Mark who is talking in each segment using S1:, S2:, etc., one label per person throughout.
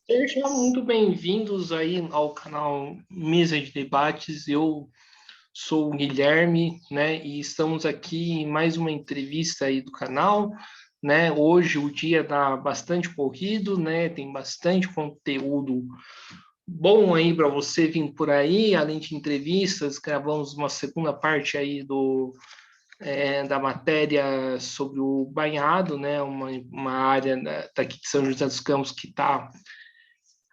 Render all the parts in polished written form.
S1: Sejam muito bem-vindos aí ao canal Mesa de Debates. Eu sou o Guilherme, né? E estamos aqui em mais uma entrevista aí do canal, né? Hoje o dia tá bastante corrido, né? Tem bastante conteúdo bom aí para você vir por aí, além de entrevistas, gravamos uma segunda parte aí da matéria sobre o banhado, né? Uma área daqui de São José dos Campos que está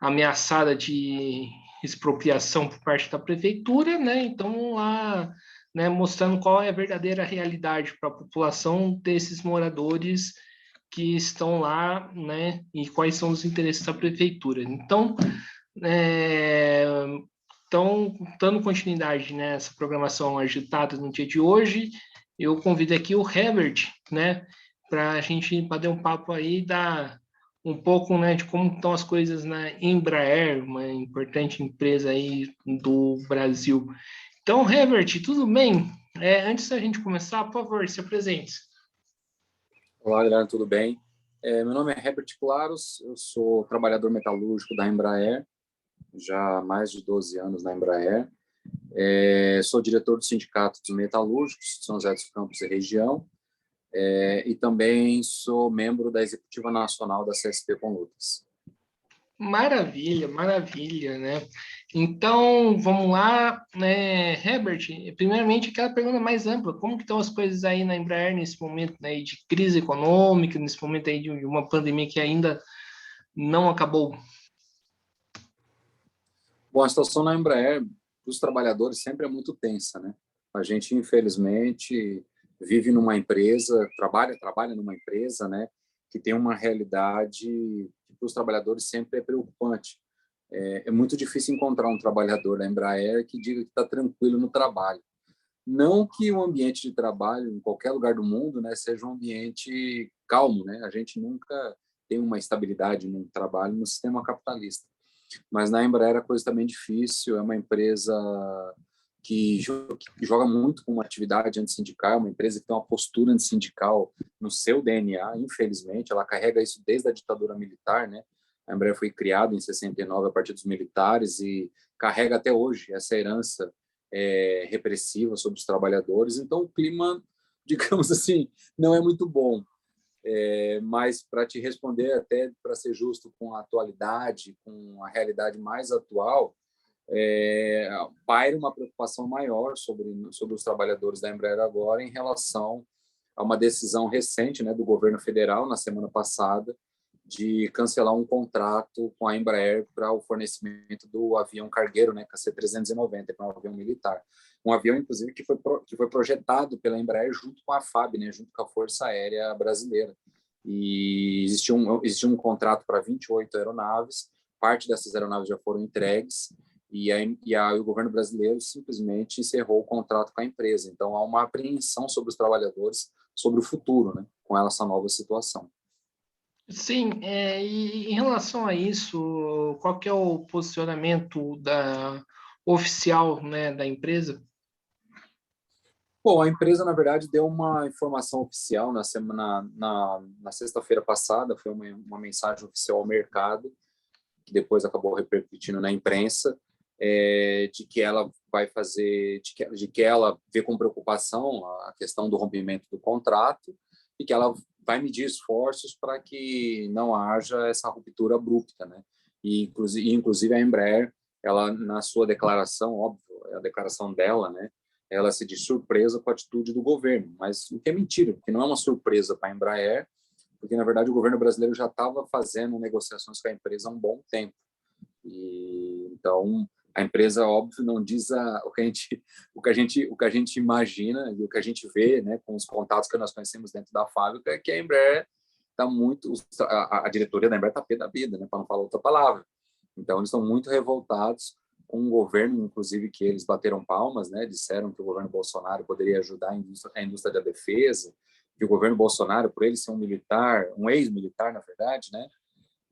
S1: ameaçada de expropriação por parte da prefeitura, né? Então lá, né, mostrando qual é a verdadeira realidade para a população desses moradores que estão lá, né? E quais são os interesses da prefeitura. É, então, dando continuidade nessa programação agitada no dia de hoje, eu convido aqui o Herbert, né, para a gente bater um papo aí um pouco, né, de como estão as coisas na Embraer, uma importante empresa aí do Brasil. Então, Herbert, tudo bem? Antes da gente começar, por favor, se apresente.
S2: Olá, Guilherme, tudo bem? Meu nome é Herbert Claros, eu sou trabalhador metalúrgico da Embraer, já há mais de 12 anos na Embraer. Sou diretor do Sindicato dos Metalúrgicos de São José dos Campos e região, e também sou membro da Executiva Nacional da CSP Conlutas.
S1: Maravilha, maravilha, né? Então, vamos lá, né, Herbert, primeiramente aquela pergunta mais ampla, como que estão as coisas aí na Embraer nesse momento, né, de crise econômica, nesse momento aí de uma pandemia que ainda não acabou?
S2: Bom, a situação na Embraer para os trabalhadores sempre é muito tensa, né? A gente, infelizmente, vive numa empresa, trabalha numa empresa, né, que tem uma realidade que para os trabalhadores sempre é preocupante. É muito difícil encontrar um trabalhador da Embraer que diga que está tranquilo no trabalho. Não que o ambiente de trabalho em qualquer lugar do mundo, né, seja um ambiente calmo, né? A gente nunca tem uma estabilidade no trabalho no sistema capitalista. Mas na Embraer a coisa também difícil, é uma empresa que joga muito com uma atividade antissindical, uma empresa que tem uma postura antissindical no seu DNA, infelizmente, ela carrega isso desde a ditadura militar, né? A Embraer foi criada em 69 a partir dos militares e carrega até hoje essa herança repressiva sobre os trabalhadores. Então, o clima, digamos assim, não é muito bom. Mas, para te responder, até para ser justo com a atualidade, com a realidade mais atual, paira uma preocupação maior sobre os trabalhadores da Embraer agora em relação a uma decisão recente, né, do governo federal, na semana passada, de cancelar um contrato com a Embraer para o fornecimento do avião cargueiro, né, KC-390, que é um avião militar. Um avião, inclusive, que foi projetado pela Embraer junto com a FAB, né, junto com a Força Aérea Brasileira. E existia um contrato para 28 aeronaves, parte dessas aeronaves já foram entregues, o governo brasileiro simplesmente encerrou o contrato com a empresa. Então, há uma apreensão sobre os trabalhadores, sobre o futuro, né, com essa nova situação.
S1: Sim, e em relação a isso, qual que é o posicionamento oficial, né, da empresa?
S2: Bom, a empresa, na verdade, deu uma informação oficial na sexta-feira passada, foi uma mensagem oficial ao mercado, que depois acabou repercutindo na imprensa, de que ela vai fazer, de que ela vê com preocupação a questão do rompimento do contrato e que ela vai medir esforços para que não haja essa ruptura abrupta, né? E inclusive a Embraer, ela na sua declaração, óbvio, é a declaração dela, né? Ela se diz surpresa com a atitude do governo, mas o que é mentira, porque não é uma surpresa para a Embraer, porque na verdade o governo brasileiro já estava fazendo negociações com a empresa há um bom tempo. E então a empresa, óbvio, não diz o que a gente imagina e o que a gente vê, né, com os contatos que nós conhecemos dentro da fábrica, é que a Embraer está muito, a diretoria da Embraer está pé da vida, né, para não falar outra palavra. Então eles estão muito revoltados com o governo, inclusive que eles bateram palmas, né, disseram que o governo Bolsonaro poderia ajudar a indústria da defesa, que o governo Bolsonaro, por ele ser um militar, um ex-militar, na verdade, né,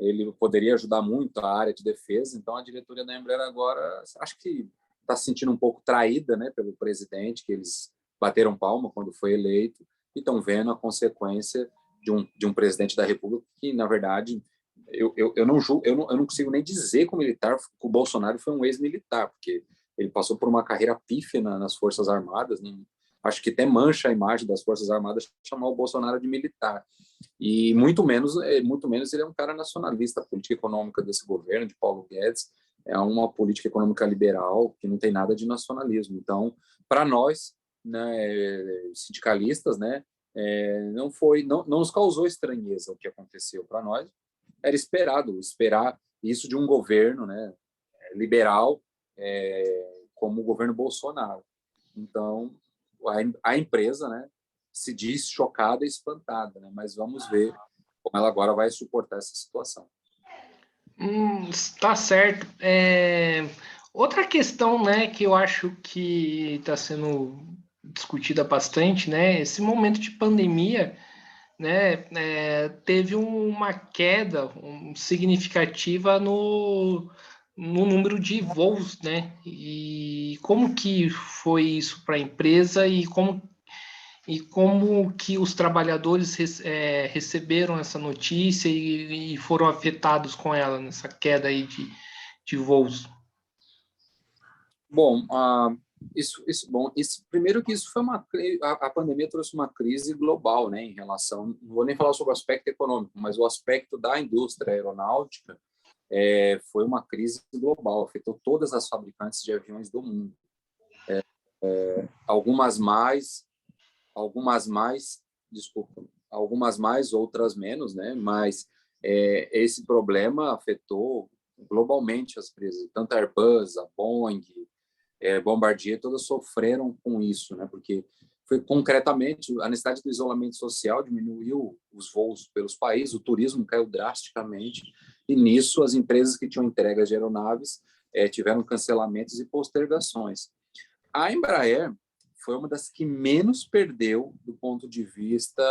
S2: ele poderia ajudar muito a área de defesa. Então, a diretoria da Embraer agora, acho que está se sentindo um pouco traída, né, pelo presidente, que eles bateram palma quando foi eleito, e estão vendo a consequência de um presidente da República que, na verdade, eu não julgo, eu não consigo nem dizer que o Bolsonaro foi um ex-militar, porque ele passou por uma carreira pífia nas Forças Armadas. Acho que até mancha a imagem das Forças Armadas chamar o Bolsonaro de militar. E muito menos ele é um cara nacionalista. A política econômica desse governo, de Paulo Guedes, é uma política econômica liberal que não tem nada de nacionalismo. Então, para nós, né, sindicalistas, né, não nos causou estranheza o que aconteceu. Para nós era esperar isso de um governo, né, liberal, como o governo Bolsonaro. Então, a empresa, né, se diz chocada e espantada, né, mas vamos ver como ela agora vai suportar essa situação.
S1: Tá certo. Outra questão, né, que eu acho que está sendo discutida bastante, né, esse momento de pandemia, né, teve uma queda significativa no número de voos, né, e como que foi isso para a empresa e como que os trabalhadores receberam essa notícia e foram afetados com ela, nessa queda aí de voos?
S2: Bom, primeiro que isso foi a pandemia trouxe uma crise global, né, em relação, não vou nem falar sobre o aspecto econômico, mas o aspecto da indústria aeronáutica foi uma crise global, afetou todas as fabricantes de aviões do mundo. Algumas mais, desculpa, algumas mais, outras menos, né? Mas esse problema afetou globalmente as empresas, tanto a Airbus, a Boeing, Bombardier, todas sofreram com isso, né? Porque foi concretamente a necessidade do isolamento social diminuiu os voos pelos países, o turismo caiu drasticamente e nisso as empresas que tinham entregas de aeronaves tiveram cancelamentos e postergações. A Embraer foi uma das que menos perdeu do ponto de vista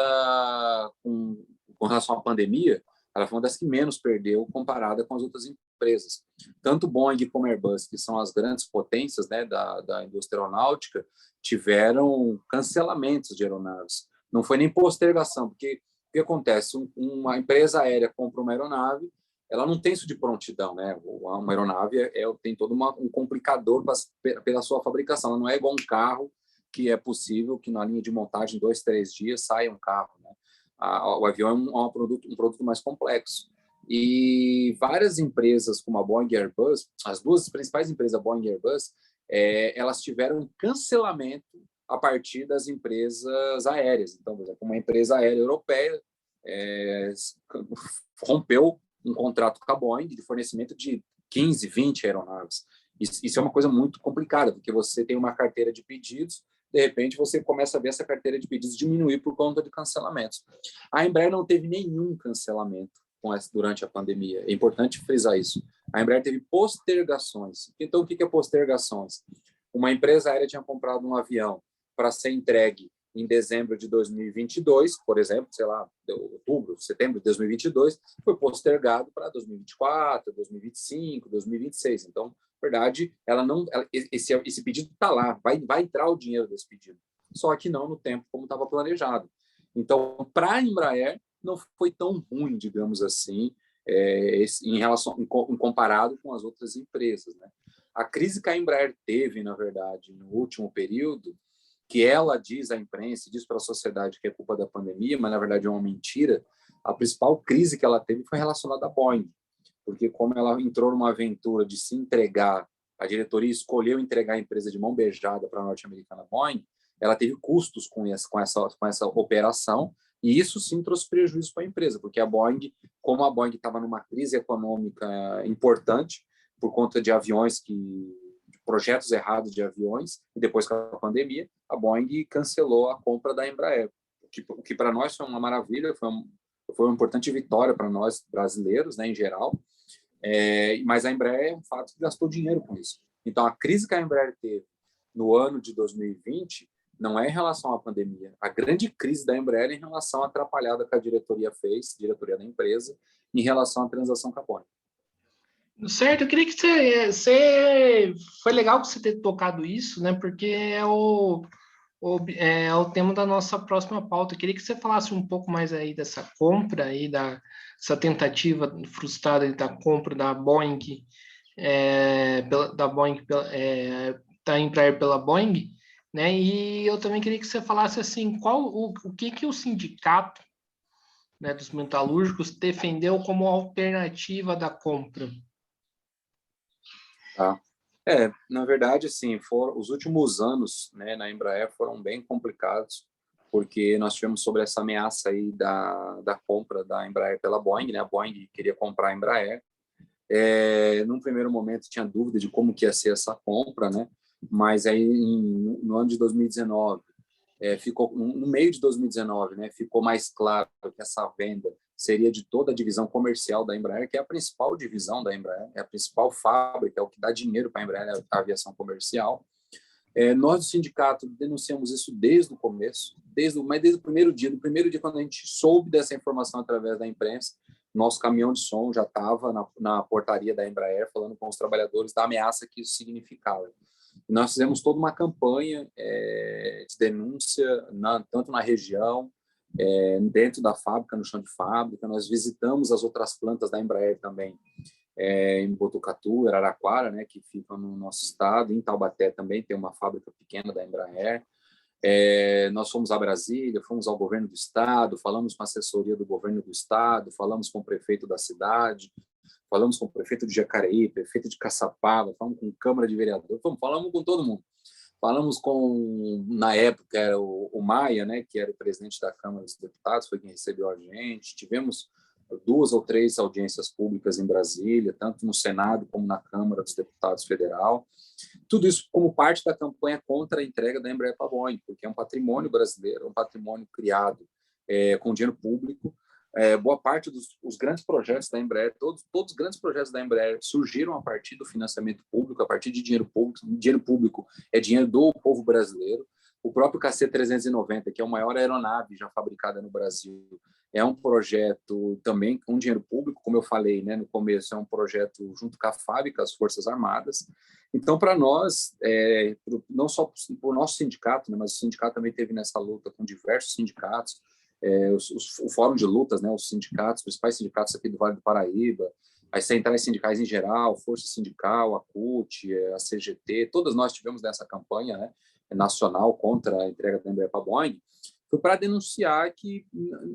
S2: com relação à pandemia. Ela foi uma das que menos perdeu comparada com as outras empresas. Tanto Boeing como Airbus, que são as grandes potências, né, da indústria aeronáutica, tiveram cancelamentos de aeronaves. Não foi nem postergação, porque o que acontece? Uma empresa aérea compra uma aeronave, ela não tem isso de prontidão, né? Uma aeronave tem todo um complicador pela sua fabricação. Ela não é igual um carro, que é possível que na linha de montagem, 2, 3 dias, saia um carro, né? O avião é um produto mais complexo. E várias empresas, como a Boeing e a Airbus, as duas principais empresas, a Boeing e a Airbus, elas tiveram cancelamento a partir das empresas aéreas. Então, por exemplo, uma empresa aérea europeia rompeu um contrato com a Boeing de fornecimento de 15, 20 aeronaves. Isso é uma coisa muito complicada, porque você tem uma carteira de pedidos, de repente você começa a ver essa carteira de pedidos diminuir por conta de cancelamentos. A Embraer não teve nenhum cancelamento durante a pandemia. É importante frisar isso. A Embraer teve postergações. Então, o que é postergações? Uma empresa aérea tinha comprado um avião para ser entregue em dezembro de 2022, por exemplo, sei lá, outubro, setembro de 2022, foi postergado para 2024, 2025, 2026. Então, na verdade, esse pedido está lá, vai entrar o dinheiro desse pedido, só que não no tempo como estava planejado. Então, para a Embraer, não foi tão ruim, digamos assim, em comparado com as outras empresas, né? A crise que a Embraer teve, na verdade, no último período, que ela diz à imprensa, diz para a sociedade que é culpa da pandemia, mas na verdade é uma mentira, a principal crise que ela teve foi relacionada à Boeing, porque como ela entrou numa aventura de se entregar, a diretoria escolheu entregar a empresa de mão beijada para a norte-americana Boeing, ela teve custos com essa operação, e isso sim trouxe prejuízo para a empresa, porque como a Boeing estava numa crise econômica importante, por conta de projetos errados de aviões, e depois com a pandemia, a Boeing cancelou a compra da Embraer, o que para nós foi uma maravilha, foi uma importante vitória para nós brasileiros, né, em geral, mas a Embraer, é um fato, que gastou dinheiro com isso. Então, a crise que a Embraer teve no ano de 2020 não é em relação à pandemia. A grande crise da Embraer é em relação à atrapalhada que a diretoria diretoria da empresa, em relação à transação com a Boeing.
S1: Certo, eu queria que você foi legal que você ter tocado isso, né? Porque É o tema da nossa próxima pauta. Eu queria que você falasse um pouco mais aí dessa compra aí, dessa tentativa frustrada aí da compra da Boeing, da Boeing, da Embraer pela Boeing, né? E eu também queria que você falasse assim, o que que o sindicato, né, dos metalúrgicos defendeu como alternativa da compra.
S2: Tá? Na verdade, assim, os últimos anos, né, na Embraer foram bem complicados, porque nós tivemos sobre essa ameaça aí da compra da Embraer pela Boeing, né? A Boeing queria comprar a Embraer. Num primeiro momento tinha dúvida de como que ia ser essa compra, né? Mas aí no ano de 2019 ficou no meio de 2019, né, ficou mais claro que essa venda seria de toda a divisão comercial da Embraer, que é a principal divisão da Embraer, é a principal fábrica, é o que dá dinheiro para a Embraer, é a aviação comercial. Nós do sindicato denunciamos isso desde o começo, mas desde o primeiro dia, do primeiro dia quando a gente soube dessa informação através da imprensa, nosso caminhão de som já estava na portaria da Embraer falando com os trabalhadores da ameaça que isso significava. Nós fizemos toda uma campanha de denúncia, tanto na região, dentro da fábrica, no chão de fábrica. Nós visitamos as outras plantas da Embraer também, em Botucatu, Araraquara, né, que ficam no nosso estado. Em Taubaté também tem uma fábrica pequena da Embraer. Nós fomos a Brasília, fomos ao governo do estado, falamos com a assessoria do governo do estado, falamos com o prefeito da cidade, falamos com o prefeito de Jacareí, prefeito de Caçapava, falamos com a Câmara de Vereadores, falamos com todo mundo. Falamos com, na época, era o Maia, né, que era o presidente da Câmara dos Deputados, foi quem recebeu a gente. Tivemos 2 ou 3 audiências públicas em Brasília, tanto no Senado como na Câmara dos Deputados Federal. Tudo isso como parte da campanha contra a entrega da Embraer para a Boeing, porque é um patrimônio brasileiro, um patrimônio criado com dinheiro público. Boa parte dos grandes projetos da Embraer, todos os grandes projetos da Embraer surgiram a partir do financiamento público, a partir de dinheiro público. Dinheiro público é dinheiro do povo brasileiro. O próprio KC-390, que é a maior aeronave já fabricada no Brasil, é um projeto também com dinheiro público, como eu falei, né, no começo, é um projeto junto com a FAB, com as Forças Armadas. Então, para nós, não só por nosso sindicato, né, mas o sindicato também teve nessa luta com diversos sindicatos, o Fórum de Lutas, né, os sindicatos, os principais sindicatos aqui do Vale do Paraíba, as centrais sindicais em geral, Força Sindical, a CUT, a CGT, todas nós tivemos nessa campanha, né, nacional contra a entrega da Embraer para a Boeing, foi para denunciar que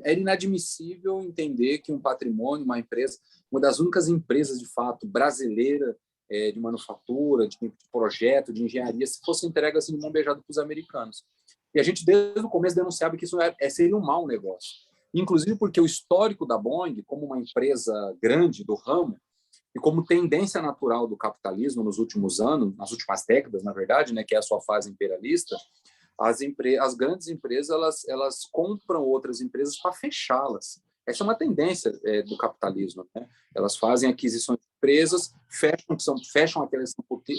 S2: era inadmissível entender que um patrimônio, uma empresa, uma das únicas empresas, de fato, brasileira de manufatura, de projeto, de engenharia, se fosse entregue assim de mão beijada para os americanos. E a gente, desde o começo, denunciava que isso seria um mau negócio. Inclusive porque o histórico da Boeing, como uma empresa grande do ramo, e como tendência natural do capitalismo nos últimos anos, nas últimas décadas, na verdade, né, que é a sua fase imperialista, as grandes empresas elas compram outras empresas para fechá-las. Essa é uma tendência do capitalismo, né? Elas fazem aquisições de empresas, fecham aquelas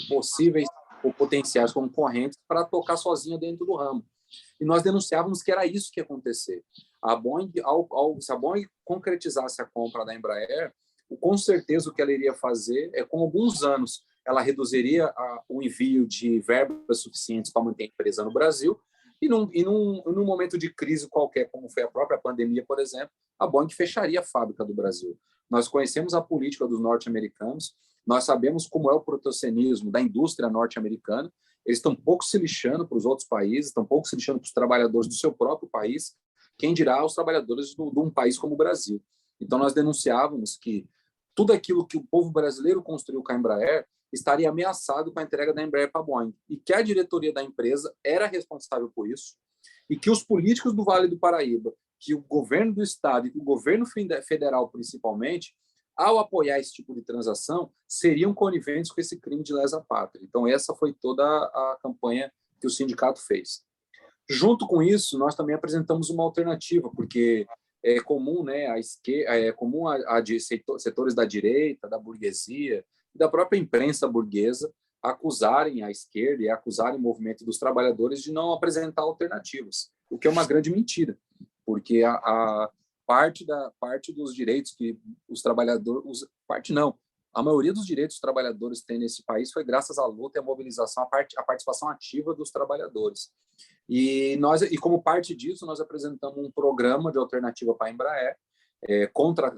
S2: possíveis ou potenciais concorrentes para tocar sozinha dentro do ramo. E nós denunciávamos que era isso que ia acontecer. A Boeing, se a Boeing concretizasse a compra da Embraer, com certeza o que ela iria fazer é, com alguns anos, ela reduziria o envio de verbas suficientes para manter a empresa no Brasil, e num momento de crise qualquer, como foi a própria pandemia, por exemplo, a Boeing fecharia a fábrica do Brasil. Nós conhecemos a política dos norte-americanos, nós sabemos como é o protecionismo da indústria norte-americana, eles estão pouco se lixando para os outros países, estão pouco se lixando para os trabalhadores do seu próprio país, quem dirá os trabalhadores de um país como o Brasil. Então, nós denunciávamos que tudo aquilo que o povo brasileiro construiu com a Embraer estaria ameaçado com a entrega da Embraer para a Boeing, e que a diretoria da empresa era responsável por isso, e que os políticos do Vale do Paraíba, que o governo do estado e que o governo federal, principalmente, ao apoiar esse tipo de transação, seriam coniventes com esse crime de lesa pátria. Então, essa foi toda a campanha que o sindicato fez. Junto com isso, nós também apresentamos uma alternativa, porque é comum, né, é comum setores da direita, da burguesia, da própria imprensa burguesa acusarem a esquerda e acusarem o movimento dos trabalhadores de não apresentar alternativas, o que é uma grande mentira, porque a parte dos direitos que os trabalhadores, parte não, a maioria dos direitos que os trabalhadores têm nesse país foi graças à luta e à mobilização, à participação ativa dos trabalhadores. E como parte disso, nós apresentamos um programa de alternativa para a Embraer,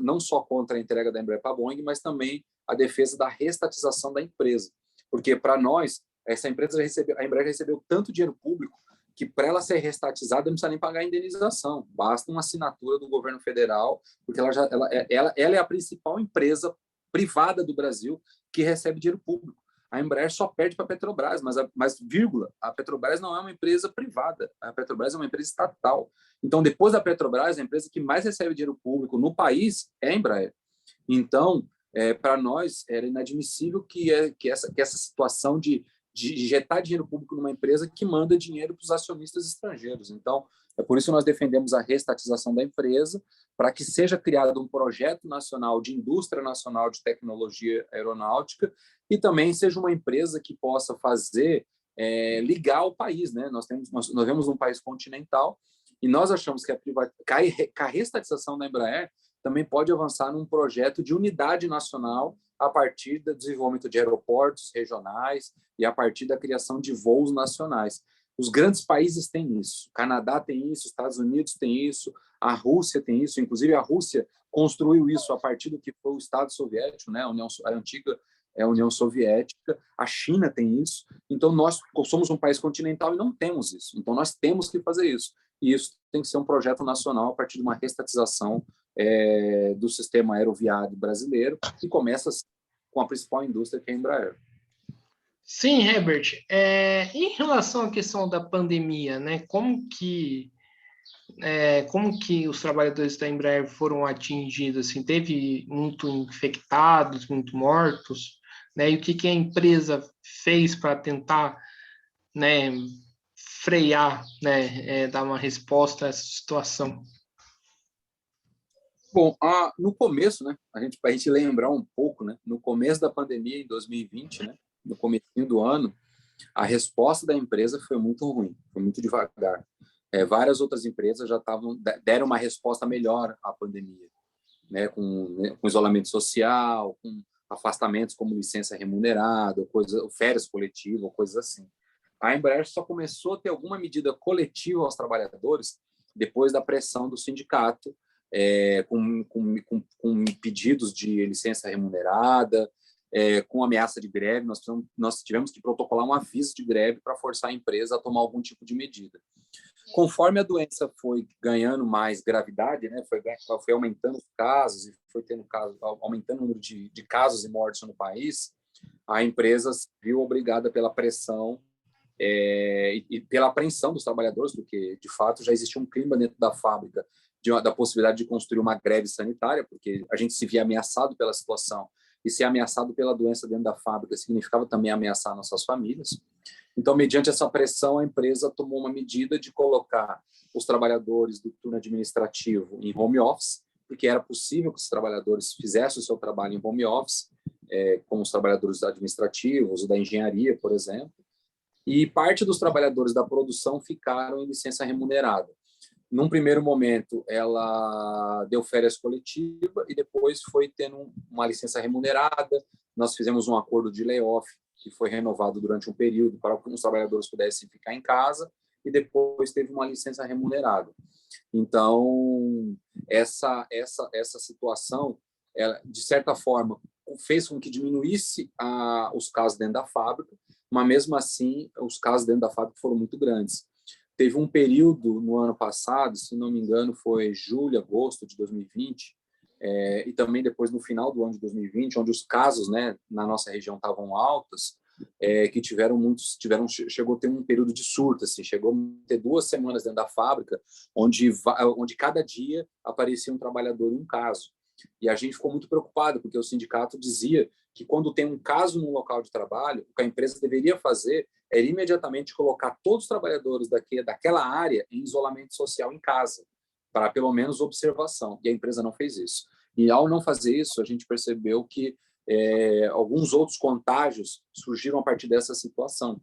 S2: não só contra a entrega da Embraer para a Boeing, mas também a defesa da reestatização da empresa. Porque, para nós, essa empresa a Embraer recebeu tanto dinheiro público que, para ela ser reestatizada, não precisa nem pagar a indenização. Basta uma assinatura do governo federal, porque ela é a principal empresa privada do Brasil que recebe dinheiro público. A Embraer só perde para a Petrobras, mas, vírgula, a Petrobras não é uma empresa privada, a Petrobras é uma empresa estatal. Então, depois da Petrobras, a empresa que mais recebe dinheiro público no país é a Embraer. Então, para nós, era inadmissível que essa situação de injetar dinheiro público numa empresa que manda dinheiro para os acionistas estrangeiros. Então, é por isso que nós defendemos a reestatização da empresa, para que seja criado um projeto nacional de indústria nacional de tecnologia aeronáutica e também seja uma empresa que possa ligar o país, né? Nós vemos um país continental e nós achamos que a reestatização da Embraer também pode avançar num projeto de unidade nacional a partir do desenvolvimento de aeroportos regionais e a partir da criação de voos nacionais. Os grandes países têm isso. O Canadá tem isso, os Estados Unidos têm isso, a Rússia tem isso. Inclusive, a Rússia construiu isso a partir do que foi o Estado Soviético, né? A antiga União Soviética. A China tem isso. Então, nós somos um país continental e não temos isso. Então, nós temos que fazer isso. E isso tem que ser um projeto nacional a partir de uma reestatização do sistema aeroviário brasileiro, que começa com a principal indústria, que é a Embraer.
S1: Sim, Herbert. Em relação à questão da pandemia, né? Como que os trabalhadores da Embraer foram atingidos? Assim, teve muito infectados, muito mortos, né? E o que a empresa fez para tentar, né, frear, né, dar uma resposta a essa situação?
S2: Bom, no começo, né, para a gente lembrar um pouco, né, no começo da pandemia, em 2020, né, no comecinho do ano, a resposta da empresa foi muito ruim, foi muito devagar. Várias outras empresas já deram uma resposta melhor à pandemia, né, com isolamento social, com afastamentos como licença remunerada, férias coletivas, coisas assim. A Embraer só começou a ter alguma medida coletiva aos trabalhadores depois da pressão do sindicato, com pedidos de licença remunerada, com ameaça de greve. Nós tivemos que protocolar um aviso de greve para forçar a empresa a tomar algum tipo de medida. Conforme a doença foi ganhando mais gravidade, né, foi aumentando os casos e foi aumentando o número de casos e mortes no país, a empresa se viu obrigada pela pressão e pela apreensão dos trabalhadores, porque, de fato, já existia um clima dentro da fábrica da possibilidade de construir uma greve sanitária, porque a gente se via ameaçado pela situação, e ser ameaçado pela doença dentro da fábrica significava também ameaçar nossas famílias. Então, mediante essa pressão, a empresa tomou uma medida de colocar os trabalhadores do turno administrativo em home office, porque era possível que os trabalhadores fizessem o seu trabalho em home office, como os trabalhadores administrativos ou da engenharia, por exemplo, e parte dos trabalhadores da produção ficaram em licença remunerada. Num primeiro momento, ela deu férias coletivas e depois foi tendo uma licença remunerada. Nós fizemos um acordo de layoff que foi renovado durante um período para que os trabalhadores pudessem ficar em casa e depois teve uma licença remunerada. Então, essa situação, ela, de certa forma, fez com que diminuísse os casos dentro da fábrica, mas mesmo assim, os casos dentro da fábrica foram muito grandes. Teve um período no ano passado, se não me engano, foi julho, agosto de 2020, e também depois no final do ano de 2020, onde os casos, né, na nossa região estavam altos, que chegou a ter um período de surto, assim, chegou a ter 2 semanas dentro da fábrica, onde cada dia aparecia um trabalhador em um caso. E a gente ficou muito preocupado, porque o sindicato dizia que quando tem um caso no local de trabalho, o que a empresa deveria fazer era imediatamente colocar todos os trabalhadores daquela área em isolamento social em casa, para pelo menos observação. E a empresa não fez isso. E ao não fazer isso, a gente percebeu que alguns outros contágios surgiram a partir dessa situação.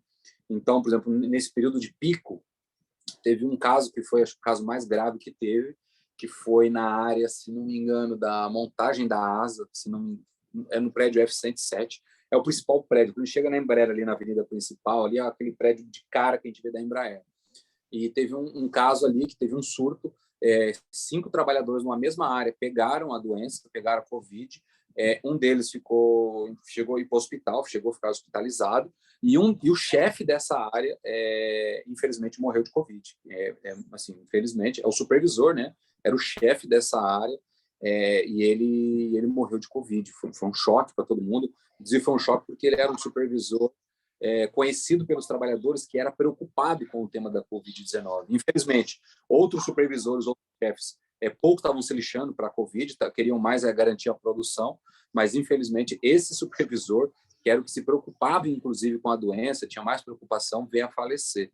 S2: Então, por exemplo, nesse período de pico, teve um caso que foi, acho, o caso mais grave que foi na área, se não me engano, da montagem da asa, é no prédio F-107, é o principal prédio. Quando chega na Embraer, ali na avenida principal, ali é aquele prédio de cara que a gente vê da Embraer. E teve um caso ali que teve um surto, 5 trabalhadores numa mesma área pegaram a doença, pegaram a Covid, um deles chegou a ir para o hospital, chegou a ficar hospitalizado, e o chefe dessa área, infelizmente, morreu de Covid. Assim, infelizmente, é o supervisor, né? Era o chefe dessa área, e ele morreu de Covid. Foi um choque para todo mundo. Inclusive, foi um choque porque ele era um supervisor conhecido pelos trabalhadores, que era preocupado com o tema da Covid-19. Infelizmente, outros supervisores, outros chefes, pouco estavam se lixando para a Covid, queriam mais garantir a produção, mas, infelizmente, esse supervisor, que era o que se preocupava, inclusive, com a doença, tinha mais preocupação, veio a falecer.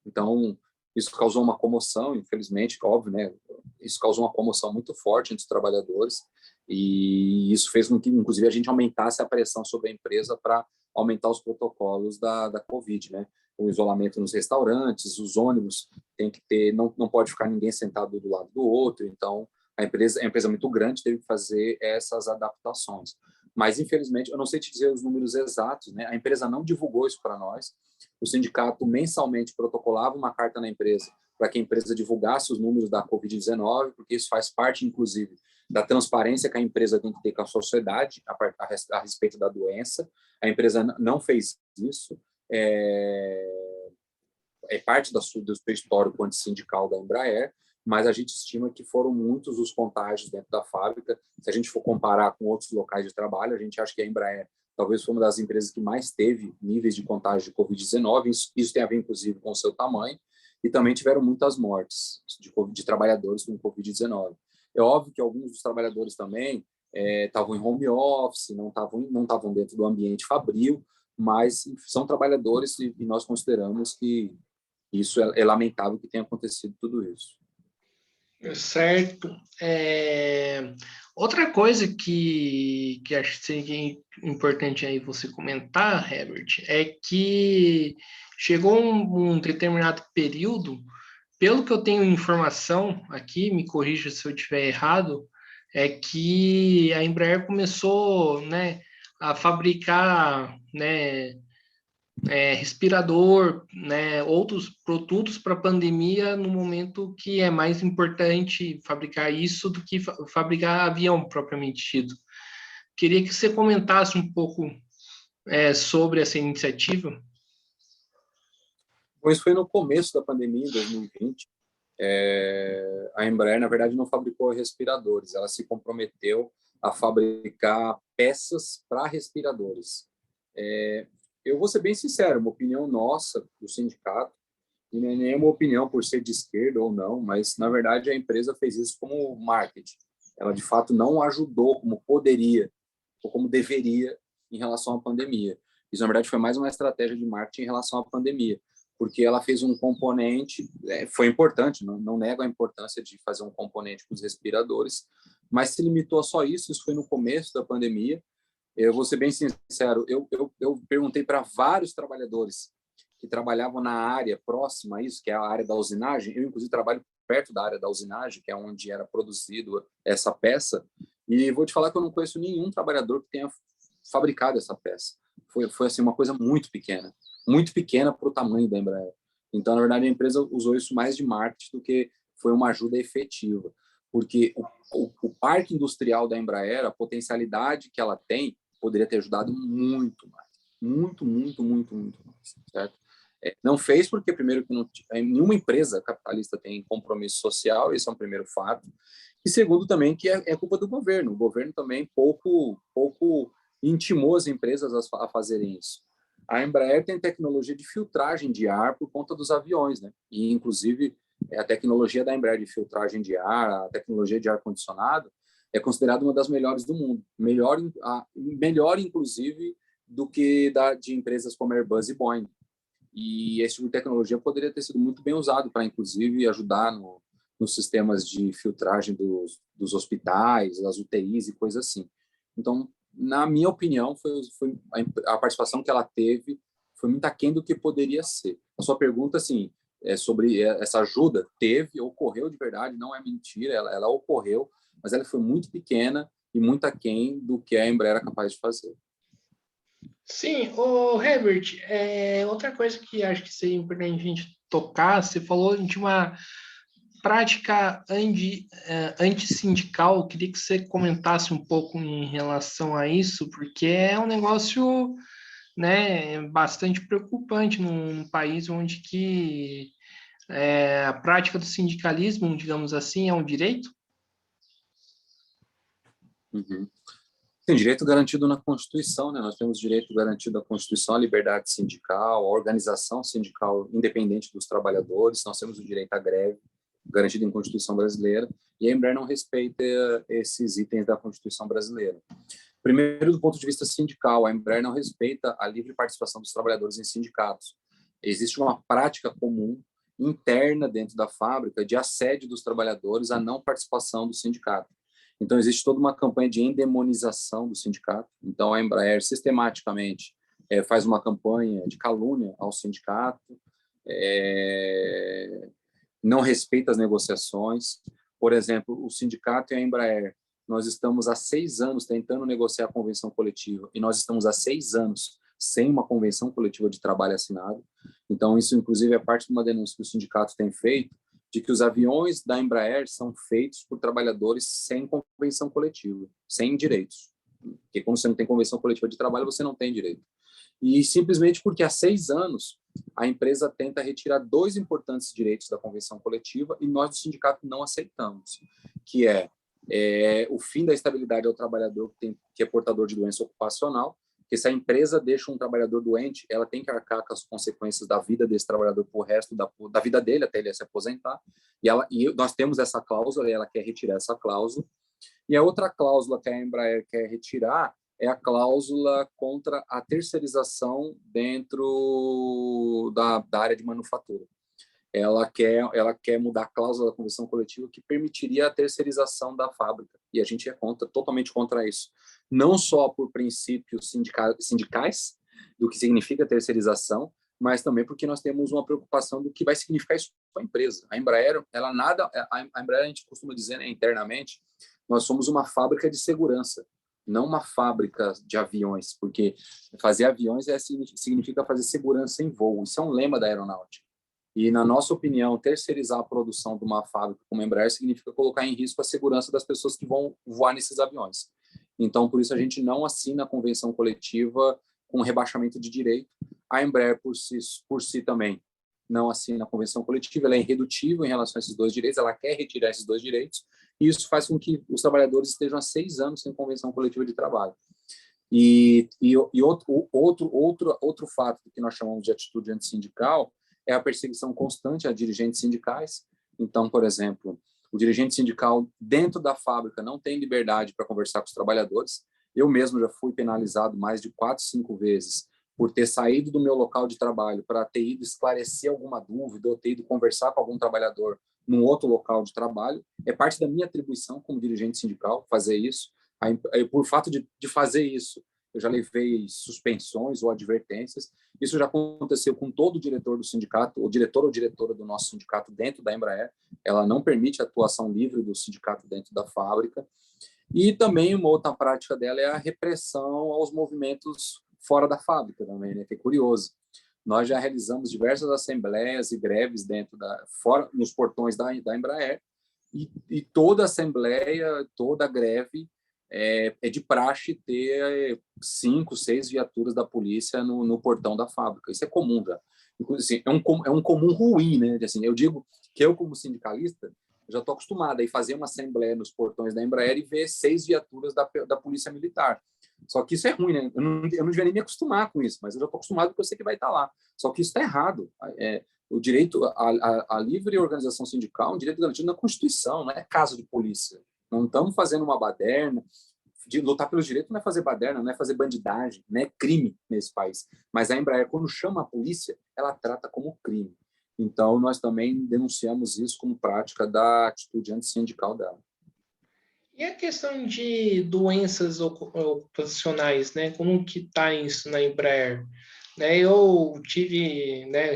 S2: Então, isso causou uma comoção, infelizmente, óbvio, né? Isso causou uma comoção muito forte entre os trabalhadores, e isso fez com que, inclusive, a gente aumentasse a pressão sobre a empresa para aumentar os protocolos da Covid, né? O isolamento nos restaurantes, os ônibus tem que ter, não pode ficar ninguém sentado do lado do outro. Então, a empresa muito grande, teve que fazer essas adaptações. Mas, infelizmente, eu não sei te dizer os números exatos, né? A empresa não divulgou isso para nós. O sindicato mensalmente protocolava uma carta na empresa para que a empresa divulgasse os números da Covid-19, porque isso faz parte, inclusive, da transparência que a empresa tem que ter com a sociedade a respeito da doença. A empresa não fez isso. É parte do seu histórico antissindical da Embraer, mas a gente estima que foram muitos os contágios dentro da fábrica. Se a gente for comparar com outros locais de trabalho, a gente acha que a Embraer talvez foi uma das empresas que mais teve níveis de contágio de Covid-19. Isso tem a ver, inclusive, com o seu tamanho. E também tiveram muitas mortes de trabalhadores com Covid-19. É óbvio que alguns dos trabalhadores também estavam em home office, não estavam dentro do ambiente fabril, mas são trabalhadores e nós consideramos que isso é lamentável que tenha acontecido tudo isso.
S1: Certo. Outra coisa que acho que seria importante aí você comentar, Herbert, é que chegou um determinado período, pelo que eu tenho informação aqui, me corrija se eu estiver errado, é que a Embraer começou, né, a fabricar, né, respirador, né, outros produtos para a pandemia no momento que é mais importante fabricar isso do que fabricar avião propriamente dito. Queria que você comentasse um pouco sobre essa iniciativa.
S2: Pois foi no começo da pandemia, em 2020. A Embraer, na verdade, não fabricou respiradores, ela se comprometeu a fabricar peças para respiradores. Eu vou ser bem sincero, uma opinião nossa, do sindicato, e não é nem uma opinião por ser de esquerda ou não, mas, na verdade, a empresa fez isso como marketing. Ela, de fato, não ajudou como poderia ou como deveria em relação à pandemia. Isso, na verdade, foi mais uma estratégia de marketing em relação à pandemia, porque ela fez um componente, foi importante, não nego a importância de fazer um componente para os respiradores, mas se limitou a só isso. Isso foi no começo da pandemia. Eu vou ser bem sincero, eu perguntei para vários trabalhadores que trabalhavam na área próxima a isso, que é a área da usinagem. Eu, inclusive, trabalho perto da área da usinagem, que é onde era produzido essa peça, e vou te falar que eu não conheço nenhum trabalhador que tenha fabricado essa peça. Foi assim, uma coisa muito pequena para o tamanho da Embraer. Então, na verdade, a empresa usou isso mais de marketing do que foi uma ajuda efetiva, porque o parque industrial da Embraer, a potencialidade que ela tem, poderia ter ajudado muito mais. Muito mais, certo? Não fez porque, primeiro, que nenhuma empresa capitalista tem compromisso social, esse é um primeiro fato. E segundo, também, que é culpa do governo. O governo também pouco intimou as empresas a fazerem isso. A Embraer tem tecnologia de filtragem de ar por conta dos aviões, né? E, inclusive, a tecnologia da Embraer de filtragem de ar, a tecnologia de ar-condicionado, é considerada uma das melhores do mundo. Melhor inclusive, do que de empresas como Airbus e Boeing. E esse tipo de tecnologia poderia ter sido muito bem usado para, inclusive, ajudar nos sistemas de filtragem dos hospitais, das UTIs e coisas assim. Então, na minha opinião, foi a participação que ela teve foi muito aquém do que poderia ser. A sua pergunta, assim, sobre essa ajuda, ocorreu de verdade, não é mentira, ela ocorreu, mas ela foi muito pequena e muito aquém do que a Embraer é capaz de fazer.
S1: Sim, o Herbert, outra coisa que acho que seria importante a gente tocar, você falou de uma prática antissindical, queria que você comentasse um pouco em relação a isso, porque é um negócio, né, bastante preocupante num país onde que a prática do sindicalismo, digamos assim, é um direito.
S2: Uhum. Tem direito garantido na Constituição, né? Nós temos direito garantido na Constituição à liberdade sindical, à organização sindical independente dos trabalhadores, nós temos o direito à greve garantido em Constituição brasileira, e a Embraer não respeita esses itens da Constituição brasileira. Primeiro, do ponto de vista sindical, a Embraer não respeita a livre participação dos trabalhadores em sindicatos. Existe uma prática comum interna dentro da fábrica de assédio dos trabalhadores à não participação do sindicato. Então, existe toda uma campanha de endemonização do sindicato. Então, a Embraer sistematicamente faz uma campanha de calúnia ao sindicato, não respeita as negociações. Por exemplo, o sindicato e a Embraer, nós estamos há 6 anos tentando negociar a convenção coletiva e nós estamos há 6 anos sem uma convenção coletiva de trabalho assinada. Então, isso, inclusive, é parte de uma denúncia que o sindicato tem feito, de que os aviões da Embraer são feitos por trabalhadores sem convenção coletiva, sem direitos. Porque quando você não tem convenção coletiva de trabalho, você não tem direito. E simplesmente porque há 6 anos a empresa tenta retirar 2 importantes direitos da convenção coletiva e nós do sindicato não aceitamos, que é o fim da estabilidade ao trabalhador que é portador de doença ocupacional, porque se a empresa deixa um trabalhador doente, ela tem que arcar com as consequências da vida desse trabalhador por resto da vida dele, até ele se aposentar. E nós temos essa cláusula, e ela quer retirar essa cláusula. E a outra cláusula que a Embraer quer retirar é a cláusula contra a terceirização dentro da área de manufatura. Ela quer mudar a cláusula da convenção coletiva que permitiria a terceirização da fábrica. E a gente é totalmente contra isso. Não só por princípios sindicais, do que significa terceirização, mas também porque nós temos uma preocupação do que vai significar isso para a empresa. A Embraer, a Embraer, a gente costuma dizer, né, internamente, nós somos uma fábrica de segurança, não uma fábrica de aviões, porque fazer aviões significa fazer segurança em voo. Isso é um lema da aeronáutica. E, na nossa opinião, terceirizar a produção de uma fábrica como a Embraer significa colocar em risco a segurança das pessoas que vão voar nesses aviões. Então, por isso, a gente não assina a convenção coletiva com rebaixamento de direito. A Embraer, por si também, não assina a convenção coletiva, ela é irredutível em relação a esses 2 direitos, ela quer retirar esses 2 direitos, e isso faz com que os trabalhadores estejam há 6 anos sem convenção coletiva de trabalho. E outro fato que nós chamamos de atitude antissindical é a perseguição constante a dirigentes sindicais. Então, por exemplo, o dirigente sindical dentro da fábrica não tem liberdade para conversar com os trabalhadores. Eu mesmo já fui penalizado mais de 4, 5 vezes por ter saído do meu local de trabalho para ter ido esclarecer alguma dúvida ou ter ido conversar com algum trabalhador num outro local de trabalho. É parte da minha atribuição como dirigente sindical fazer isso. Por fato de fazer isso, eu já levei suspensões ou advertências. Isso já aconteceu com todo o diretor do sindicato, o diretor ou diretora do nosso sindicato dentro da Embraer. Ela não permite a atuação livre do sindicato dentro da fábrica. E também uma outra prática dela é a repressão aos movimentos fora da fábrica também, né? Que é curioso. Nós já realizamos diversas assembleias e greves fora nos portões da Embraer, e toda assembleia, toda greve é de praxe ter 5, 6 viaturas da polícia no portão da fábrica. Isso é comum já. Assim, é um comum ruim, né? Assim, eu digo que eu, como sindicalista, já estou acostumado a fazer uma assembleia nos portões da Embraer e ver 6 viaturas da Polícia Militar. Só que isso é ruim, né? Eu não devia nem me acostumar com isso, mas eu já estou acostumado porque eu sei que vai estar lá. Só que isso está errado. O direito à livre organização sindical é um direito garantido na Constituição, não é caso de polícia. Não estamos fazendo uma baderna. De lutar pelos direitos não é fazer baderna, não é fazer bandidagem, não é crime nesse país. Mas a Embraer, quando chama a polícia, ela trata como crime. Então, nós também denunciamos isso como prática da atitude antissindical dela.
S1: E a questão de doenças ocupacionais, né? Como que está isso na Embraer? Né, eu